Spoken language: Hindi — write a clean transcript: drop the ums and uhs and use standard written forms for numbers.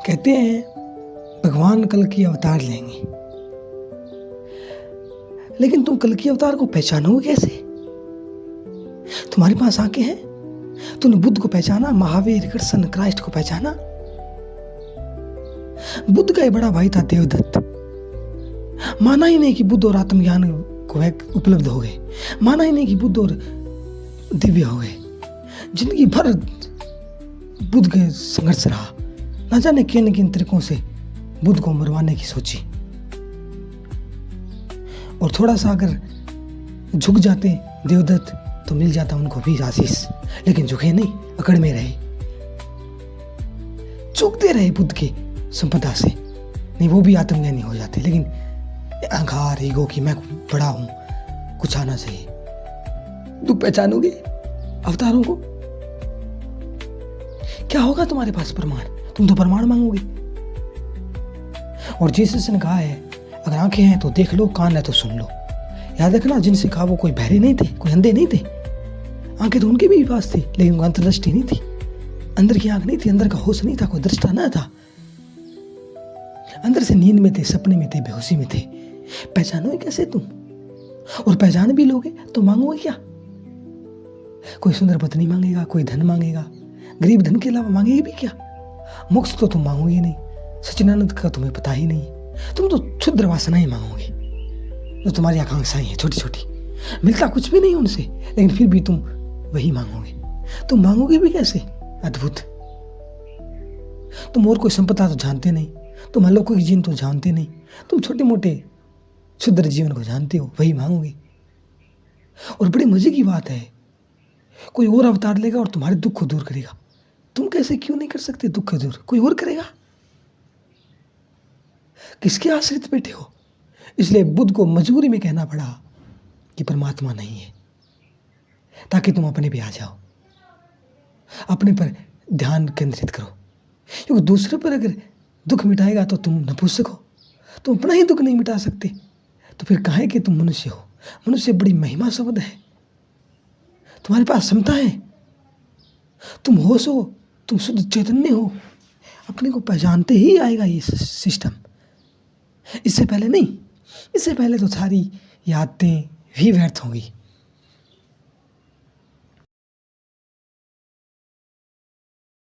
कहते हैं भगवान कल की अवतार लेंगे, लेकिन तुम कल की अवतार को पहचानोगे कैसे? तुम्हारे पास आंखें हैं, तुमने बुद्ध को पहचाना, महावीर, कृष्ण, क्राइस्ट को पहचाना। बुद्ध का एक बड़ा भाई था देवदत्त। माना ही नहीं कि बुद्ध और आत्मज्ञान को उपलब्ध हो गए, माना ही नहीं कि बुद्ध और दिव्य हो गए। जिंदगी भर बुद्ध के संघर्ष रहा, न जाने किन किन तरीकों से बुद्ध को मरवाने की सोची। और थोड़ा सा अगर झुक जाते देवदत्त तो मिल जाता उनको भी आशीष, लेकिन झुके नहीं, अकड़ में रहे, चूकते रहे बुद्ध की संपदा से। नहीं, वो भी आत्मज्ञानी हो जाते, लेकिन अहंकार, ईगो की मैं बड़ा हूं, कुछ आना चाहिए। तुम पहचानोगे अवतारों को? क्या होगा तुम्हारे पास प्रमाण? तुम तो प्रमाण मांगोगे। और जीसस ने कहा है, अगर आंखें हैं तो देख लो, कान है तो सुन लो। याद रखना, जिनसे कहा वो कोई बहरे नहीं थे, कोई अंधे नहीं थे। आंखें तो उनके भी पास थी, लेकिन उनको अंतर्दृष्टि नहीं थी, अंदर की आंख नहीं थी, अंदर का होश नहीं था, कोई दृष्टा ना था। अंदर से नींद में थे, सपने में थे, बेहोशी में थे। पहचानोगे कैसे तुम? और पहचान भी लोगे तो मांगोगे क्या? कोई सुंदर पत्नी मांगेगा, कोई धन मांगेगा, गरीब धन के अलावा मांगेगी भी क्या? मोक्ष तो तुम मांगोगे नहीं, सच्चिदानंद का तुम्हें पता ही नहीं। तुम तो क्षुद्र वासनाएं मांगोगे, जो तुम्हारी आकांक्षाएं हैं छोटी छोटी। मिलता कुछ भी नहीं उनसे, लेकिन फिर भी तुम वही मांगोगे। तुम मांगोगे भी कैसे? अद्भुत। तुम और कोई संपदा तो जानते नहीं, तुम अलौकिक जीवन तो जानते नहीं, तुम छोटे मोटे क्षुद्र जीवन को जानते हो, वही मांगोगे। और बड़ी मजे की बात है, कोई और अवतार लेगा और तुम्हारे दुख को दूर करेगा। तुम कैसे क्यों नहीं कर सकते दुख को दूर? कोई और करेगा। किसके आश्रित बैठे हो? इसलिए बुद्ध को मजबूरी में कहना पड़ा कि परमात्मा नहीं है, ताकि तुम अपने पे आ जाओ, अपने पर ध्यान केंद्रित करो। क्योंकि दूसरे पर अगर दुख मिटाएगा तो तुम नपुंसक हो, तुम अपना ही दुख नहीं मिटा सकते, तो फिर काहे कि तुम मनुष्य हो। मनुष्य बड़ी महिमा शब्द है। तुम्हारे पास क्षमता है, तुम होश हो, तुम शुद्ध चैतन्य हो। अपने को पहचानते ही आएगा ये सिस्टम। इससे पहले नहीं, इससे पहले तो सारी यादें भी व्यर्थ होंगी।